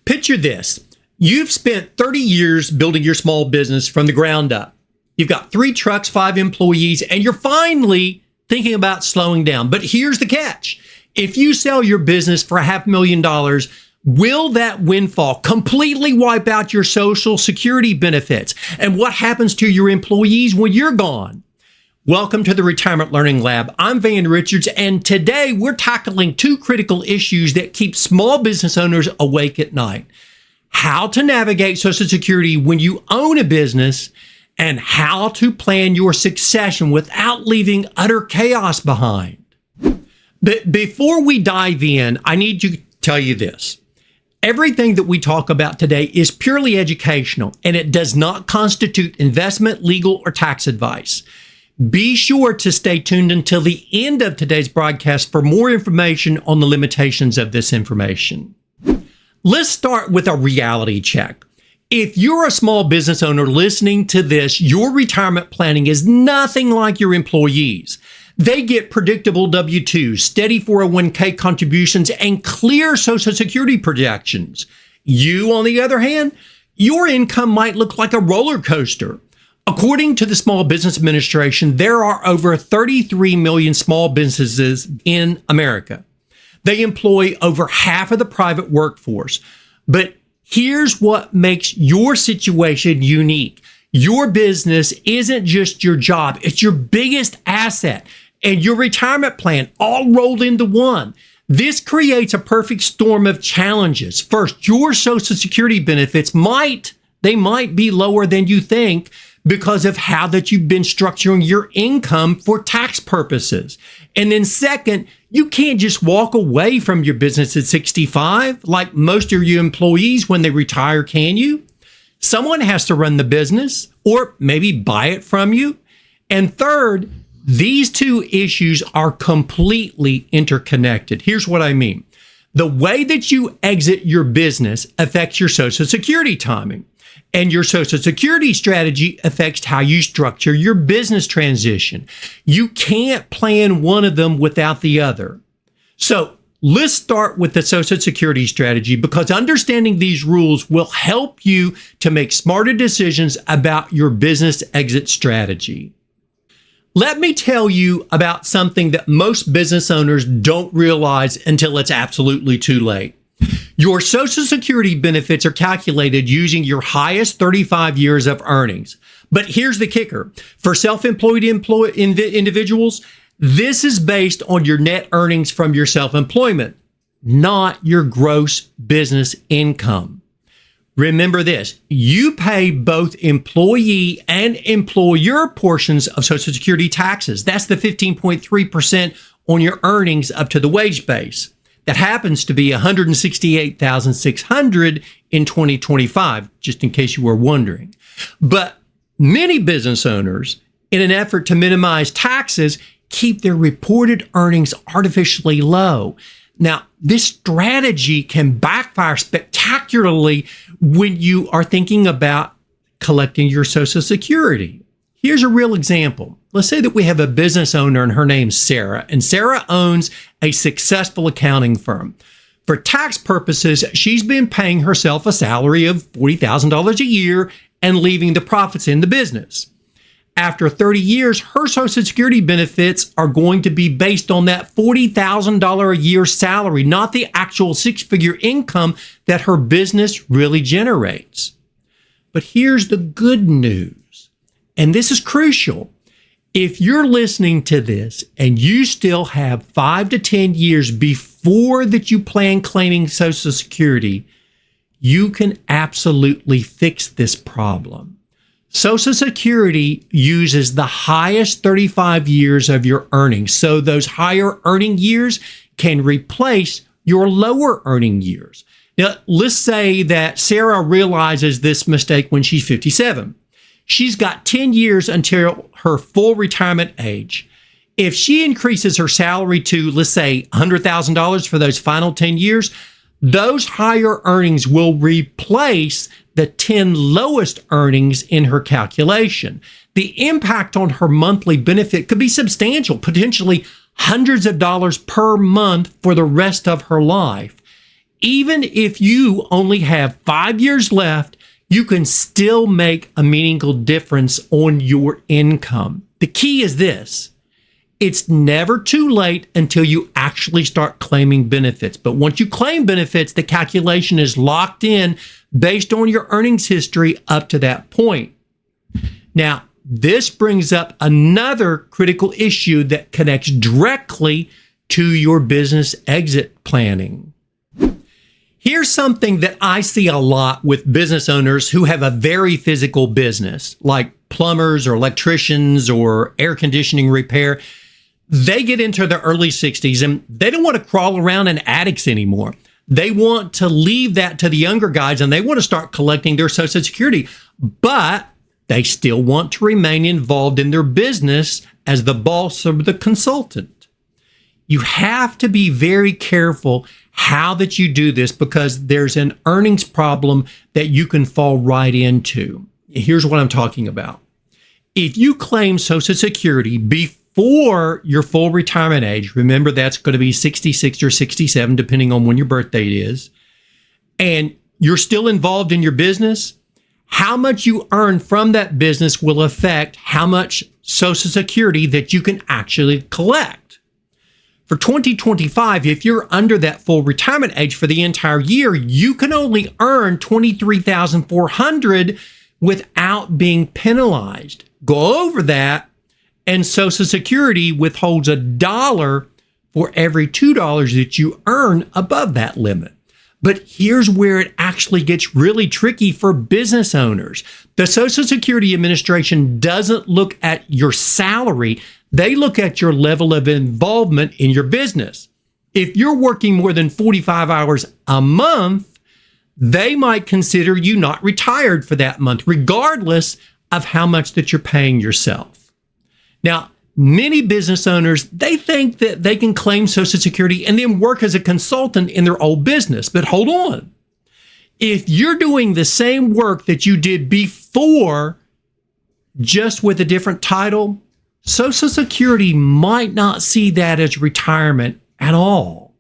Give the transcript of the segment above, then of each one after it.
Picture this. You've spent 30 years building your small business from the ground up. You've got 3 trucks, 5 employees, and you're finally thinking about slowing down. But here's the catch. If you sell your business for $500,000, will that windfall completely wipe out your Social Security benefits? And what happens to your employees when you're gone? Welcome to the Retirement Learning Lab. I'm Van Richards, and today we're tackling 2 critical issues that keep small business owners awake at night. How to navigate Social Security when you own a business, and how to plan your succession without leaving utter chaos behind. But before we dive in, I need to tell you this. Everything that we talk about today is purely educational, and it does not constitute investment, legal, or tax advice. Be sure to stay tuned until the end of today's broadcast for more information on the limitations of this information. Let's start with a reality check. If you're a small business owner listening to this, your retirement planning is nothing like your employees. They get predictable W-2s, steady 401k contributions, and clear Social Security projections. You, on the other hand, your income might look like a roller coaster. According to the Small Business Administration, there are over 33 million small businesses in America. They employ over half of the private workforce. But here's what makes your situation unique. Your business isn't just your job, it's your biggest asset and your retirement plan all rolled into one. This creates a perfect storm of challenges. First, your Social Security benefits might be lower than you think because of how that you've been structuring your income for tax purposes. And then second, you can't just walk away from your business at 65 like most of your employees when they retire, can you? Someone has to run the business or maybe buy it from you. And third, these 2 issues are completely interconnected. Here's what I mean. The way that you exit your business affects your Social Security timing. And your Social Security strategy affects how you structure your business transition. You can't plan one of them without the other. So let's start with the Social Security strategy because understanding these rules will help you to make smarter decisions about your business exit strategy. Let me tell you about something that most business owners don't realize until it's absolutely too late. Your Social Security benefits are calculated using your highest 35 years of earnings. But here's the kicker. For self-employed individuals, this is based on your net earnings from your self-employment, not your gross business income. Remember this, you pay both employee and employer portions of Social Security taxes. That's the 15.3% on your earnings up to the wage base. That happens to be $168,600 in 2025, just in case you were wondering. But many business owners, in an effort to minimize taxes, keep their reported earnings artificially low. Now, this strategy can backfire spectacularly when you are thinking about collecting your Social Security. Here's a real example. Let's say that we have a business owner and her name's Sarah, and Sarah owns a successful accounting firm. For tax purposes, she's been paying herself a salary of $40,000 a year and leaving the profits in the business. After 30 years, her Social Security benefits are going to be based on that $40,000 a year salary, not the actual 6-figure income that her business really generates. But here's the good news, and this is crucial. If you're listening to this and you still have 5 to 10 years before that you plan claiming Social Security, you can absolutely fix this problem. Social Security uses the highest 35 years of your earnings, so those higher earning years can replace your lower earning years. Now, let's say that Sarah realizes this mistake when she's 57. She's got 10 years until her full retirement age. If she increases her salary to, let's say, $100,000 for those final 10 years, those higher earnings will replace the 10 lowest earnings in her calculation. The impact on her monthly benefit could be substantial, potentially hundreds of dollars per month for the rest of her life. Even if you only have 5 years left, you can still make a meaningful difference on your income. The key is this. It's never too late until you actually start claiming benefits. But once you claim benefits, the calculation is locked in based on your earnings history up to that point. Now, this brings up another critical issue that connects directly to your business exit planning. Here's something that I see a lot with business owners who have a very physical business, like plumbers or electricians or air conditioning repair. They get into their early 60s and they don't want to crawl around in attics anymore. They want to leave that to the younger guys and they want to start collecting their Social Security, but they still want to remain involved in their business as the boss or the consultant. You have to be very careful how that you do this because there's an earnings problem that you can fall right into. Here's what I'm talking about. If you claim Social Security before your full retirement age, remember that's going to be 66 or 67, depending on when your birth date is, and you're still involved in your business, how much you earn from that business will affect how much Social Security that you can actually collect. For 2025, if you're under that full retirement age for the entire year, you can only earn $23,400 without being penalized. Go over that, and Social Security withholds $1 for every $2 that you earn above that limit. But here's where it actually gets really tricky for business owners. The Social Security Administration doesn't look at your salary. They look at your level of involvement in your business. If you're working more than 45 hours a month, they might consider you not retired for that month, regardless of how much that you're paying yourself. Now, many business owners, they think that they can claim Social Security and then work as a consultant in their old business. But hold on. If you're doing the same work that you did before, just with a different title, Social Security might not see that as retirement at all.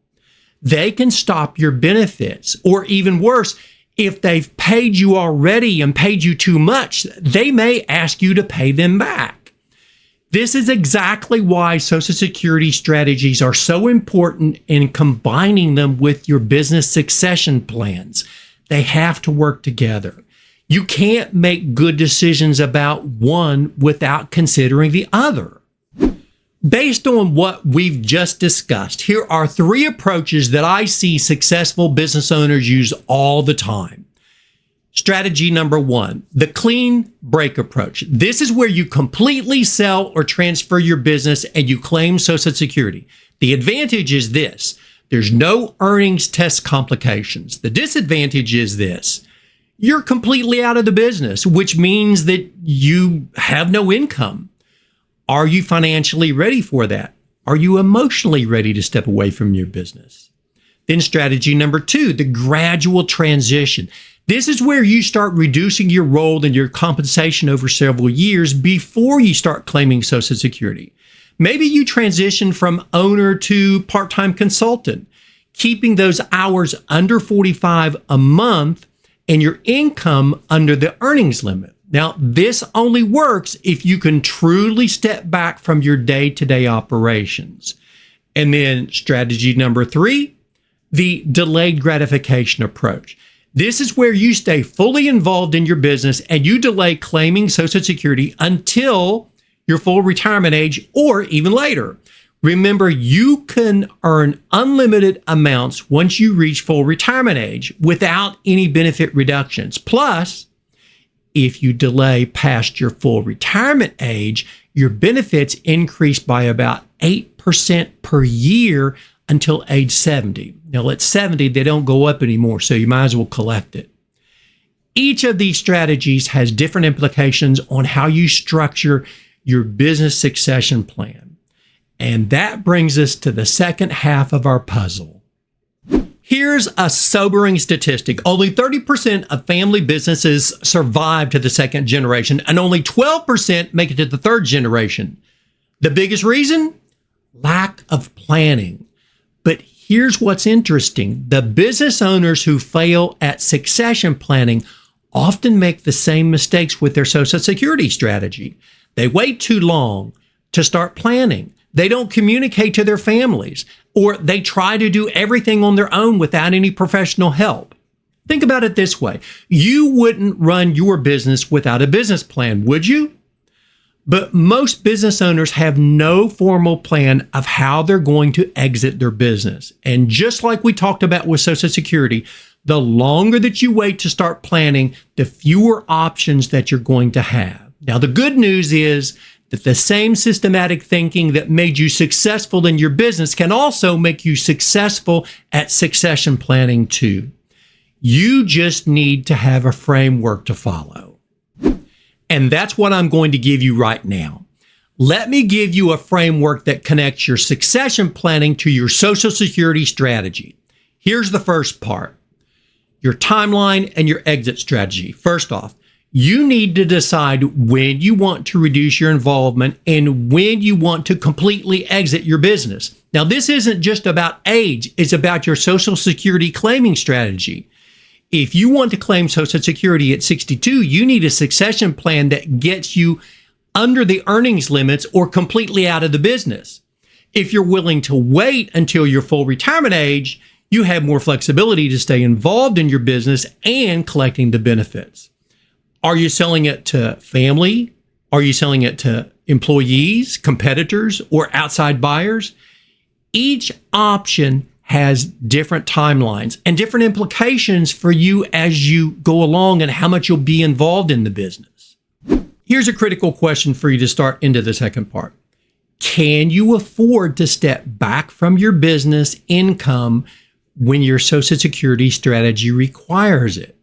They can stop your benefits, or even worse, if they've paid you already and paid you too much, they may ask you to pay them back. This is exactly why Social Security strategies are so important in combining them with your business succession plans. They have to work together. You can't make good decisions about one without considering the other. Based on what we've just discussed, here are 3 approaches that I see successful business owners use all the time. Strategy number 1, the clean break approach. This is where you completely sell or transfer your business and you claim Social Security. The advantage is this: there's no earnings test complications. The disadvantage is this: you're completely out of the business, which means that you have no income. Are you financially ready for that? Are you emotionally ready to step away from your business? Then strategy number 2, the gradual transition. This is where you start reducing your role and your compensation over several years before you start claiming Social Security. Maybe you transition from owner to part-time consultant, keeping those hours under 45 a month and your income under the earnings limit. Now, this only works if you can truly step back from your day-to-day operations. And then strategy number 3, the delayed gratification approach. This is where you stay fully involved in your business and you delay claiming Social Security until your full retirement age or even later. Remember, you can earn unlimited amounts once you reach full retirement age without any benefit reductions. Plus, if you delay past your full retirement age, your benefits increase by about 8% per year until age 70. Now, at 70, they don't go up anymore, so you might as well collect it. Each of these strategies has different implications on how you structure your business succession plan. And that brings us to the second half of our puzzle. Here's a sobering statistic. Only 30% of family businesses survive to the second generation, and only 12% make it to the third generation. The biggest reason? Lack of planning. But here's what's interesting. The business owners who fail at succession planning often make the same mistakes with their Social Security strategy. They wait too long to start planning. They don't communicate to their families, or they try to do everything on their own without any professional help. Think about it this way. You wouldn't run your business without a business plan, would you? But most business owners have no formal plan of how they're going to exit their business. And just like we talked about with Social Security, the longer that you wait to start planning, the fewer options that you're going to have. Now, the good news is that the same systematic thinking that made you successful in your business can also make you successful at succession planning too. You just need to have a framework to follow. And that's what I'm going to give you right now. Let me give you a framework that connects your succession planning to your Social Security strategy. Here's the first part: your timeline and your exit strategy. First off, you need to decide when you want to reduce your involvement and when you want to completely exit your business. Now, this isn't just about age, it's about your Social Security claiming strategy. If you want to claim Social Security at 62, you need a succession plan that gets you under the earnings limits or completely out of the business. If you're willing to wait until your full retirement age, you have more flexibility to stay involved in your business and collecting the benefits. Are you selling it to family? Are you selling it to employees, competitors, or outside buyers? Each option has different timelines and different implications for you as you go along and how much you'll be involved in the business. Here's a critical question for you to start into the second part. Can you afford to step back from your business income when your Social Security strategy requires it?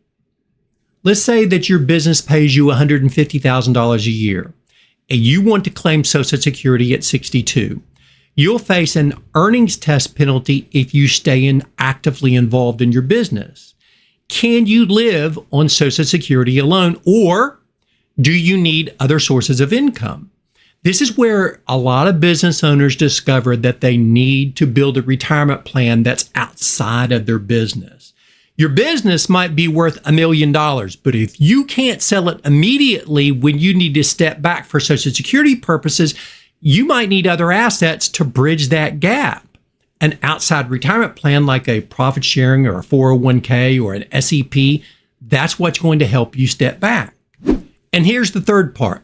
Let's say that your business pays you $150,000 a year and you want to claim Social Security at 62. You'll face an earnings test penalty if you stay actively involved in your business. Can you live on Social Security alone, or do you need other sources of income? This is where a lot of business owners discover that they need to build a retirement plan that's outside of their business. Your business might be worth $1 million, but if you can't sell it immediately when you need to step back for Social Security purposes, you might need other assets to bridge that gap. An outside retirement plan like a profit sharing or a 401k or an SEP, that's what's going to help you step back. And here's the third part.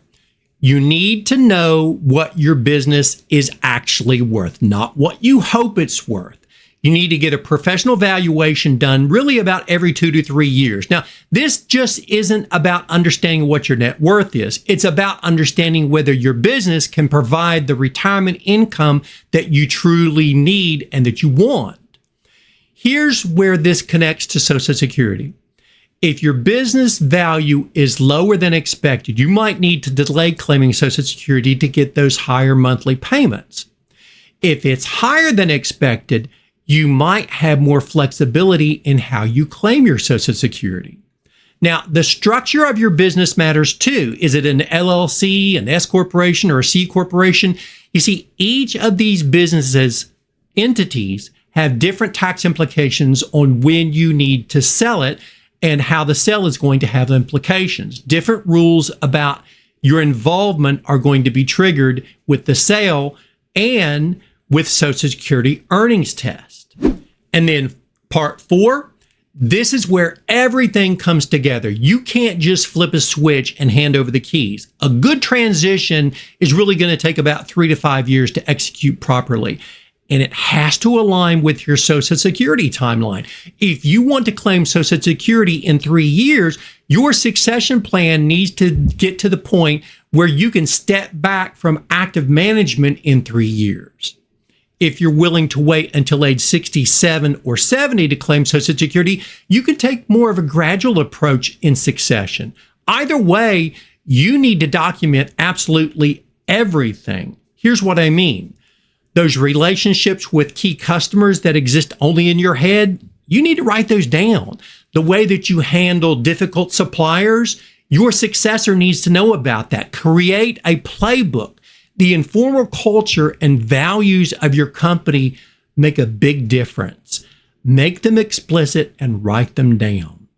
You need to know what your business is actually worth, not what you hope it's worth. You need to get a professional valuation done really about every 2 to 3 years. Now, this just isn't about understanding what your net worth is. It's about understanding whether your business can provide the retirement income that you truly need and that you want. Here's where this connects to Social Security. If your business value is lower than expected, you might need to delay claiming Social Security to get those higher monthly payments. If it's higher than expected, you might have more flexibility in how you claim your Social Security. Now, the structure of your business matters too. Is it an LLC, an S corporation, or a C corporation? You see, each of these businesses, entities, have different tax implications on when you need to sell it and how the sale is going to have implications. Different rules about your involvement are going to be triggered with the sale and with Social Security earnings test. And then part 4, this is where everything comes together. You can't just flip a switch and hand over the keys. A good transition is really going to take about 3 to 5 years to execute properly. And it has to align with your Social Security timeline. If you want to claim Social Security in 3 years, your succession plan needs to get to the point where you can step back from active management in 3 years. If you're willing to wait until age 67 or 70 to claim Social Security, you can take more of a gradual approach in succession. Either way, you need to document absolutely everything. Here's what I mean. Those relationships with key customers that exist only in your head, you need to write those down. The way that you handle difficult suppliers, your successor needs to know about that. Create a playbook. The informal culture and values of your company make a big difference. Make them explicit and write them down.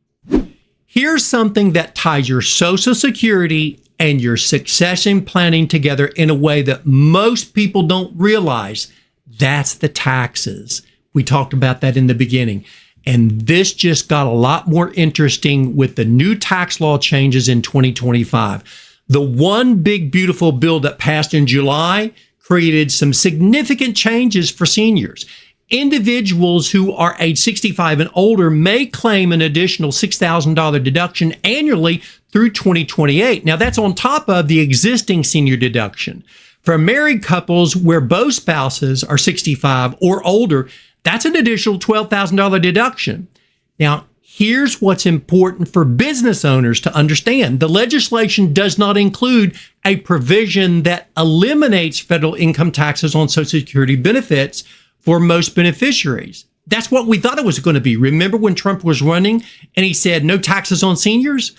Here's something that ties your Social Security and your succession planning together in a way that most people don't realize. That's the taxes. We talked about that in the beginning. And this just got a lot more interesting with the new tax law changes in 2025. The one big, beautiful bill that passed in July created some significant changes for seniors. Individuals who are age 65 and older may claim an additional $6,000 deduction annually through 2028. Now, that's on top of the existing senior deduction. For married couples where both spouses are 65 or older, that's an additional $12,000 deduction. Now, here's what's important for business owners to understand. The legislation does not include a provision that eliminates federal income taxes on Social Security benefits for most beneficiaries. That's what we thought it was going to be. Remember when Trump was running and he said no taxes on seniors?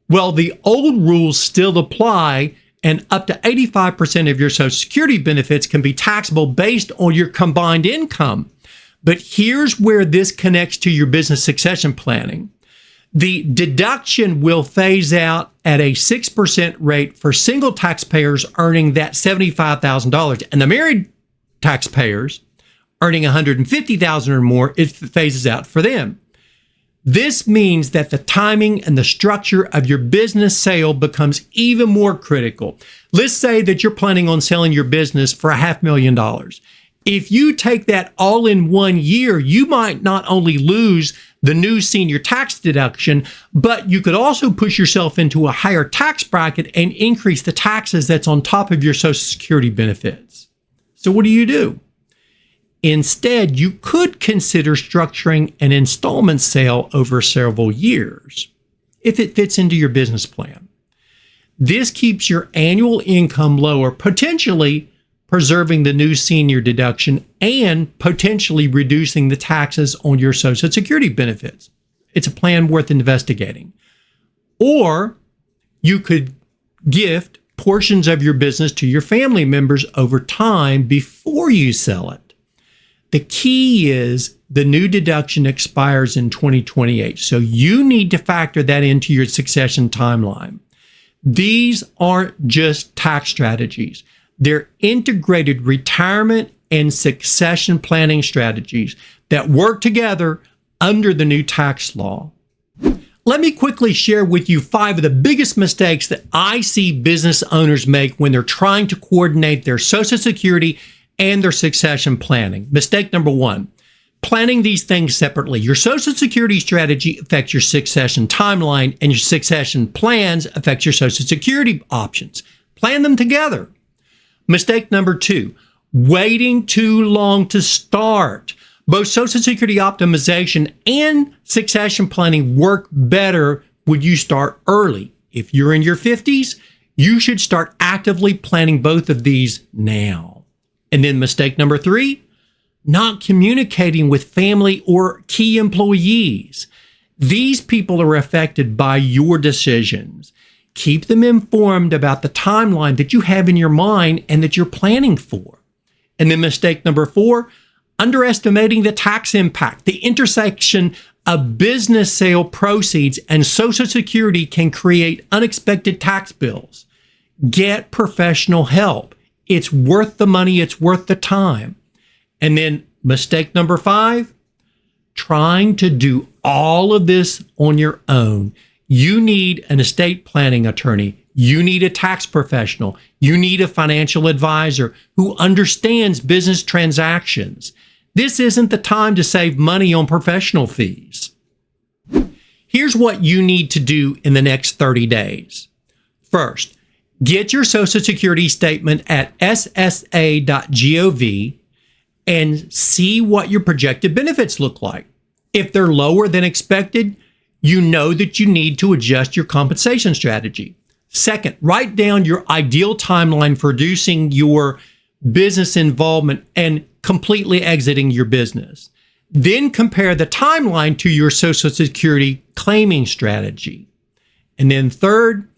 Well, the old rules still apply, and up to 85% of your Social Security benefits can be taxable based on your combined income. But here's where this connects to your business succession planning. The deduction will phase out at a 6% rate for single taxpayers earning that $75,000, and the married taxpayers earning $150,000 or more, it phases out for them. This means that the timing and the structure of your business sale becomes even more critical. Let's say that you're planning on selling your business for $500,000. If you take that all in 1 year, you might not only lose the new senior tax deduction, but you could also push yourself into a higher tax bracket and increase the taxes that's on top of your Social Security benefits. So what do? Instead, you could consider structuring an installment sale over several years if it fits into your business plan. This keeps your annual income lower, potentially preserving the new senior deduction and potentially reducing the taxes on your Social Security benefits. It's a plan worth investigating. Or you could gift portions of your business to your family members over time before you sell it. The key is the new deduction expires in 2028, so you need to factor that into your succession timeline. These aren't just tax strategies. They're integrated retirement and succession planning strategies that work together under the new tax law. Let me quickly share with you 5 of the biggest mistakes that I see business owners make when they're trying to coordinate their Social Security and their succession planning. Mistake number 1, planning these things separately. Your Social Security strategy affects your succession timeline, and your succession plans affect your Social Security options. Plan them together. Mistake number 2, waiting too long to start. Both Social Security optimization and succession planning work better when you start early. If you're in your 50s, you should start actively planning both of these now. And then mistake number 3, not communicating with family or key employees. These people are affected by your decisions. Keep them informed about the timeline that you have in your mind and that you're planning for. And then mistake number 4, underestimating the tax impact. The intersection of business sale proceeds and Social Security can create unexpected tax bills. Get professional help. It's worth the money. It's worth the time. And then mistake number 5, trying to do all of this on your own. You need an estate planning attorney. You need a tax professional. You need a financial advisor who understands business transactions. This isn't the time to save money on professional fees. Here's what you need to do in the next 30 days. First, get your Social Security statement at ssa.gov and see what your projected benefits look like. If they're lower than expected, you know that you need to adjust your compensation strategy. Second, write down your ideal timeline for reducing your business involvement and completely exiting your business. Then compare the timeline to your Social Security claiming strategy. And then third,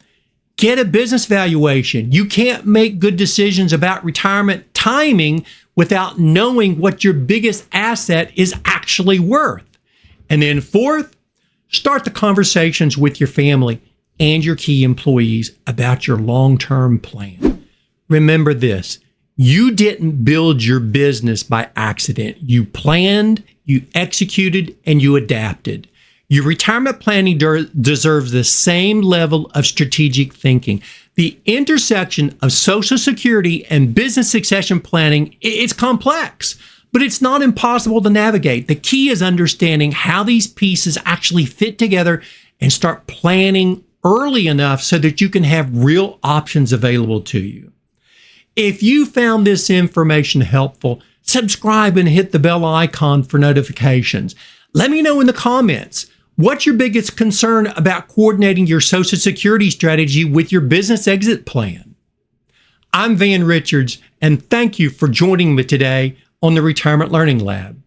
get a business valuation. You can't make good decisions about retirement, timing without knowing what your biggest asset is actually worth. And then fourth, start the conversations with your family and your key employees about your long-term plan. Remember this, you didn't build your business by accident. You planned, you executed, and you adapted. Your retirement planning deserves the same level of strategic thinking. The intersection of Social Security and business succession planning, it's complex, but it's not impossible to navigate. The key is understanding how these pieces actually fit together and start planning early enough so that you can have real options available to you. If you found this information helpful, subscribe and hit the bell icon for notifications. Let me know in the comments, what's your biggest concern about coordinating your Social Security strategy with your business exit plan? I'm Van Richards, and thank you for joining me today on the Retirement Learning Lab.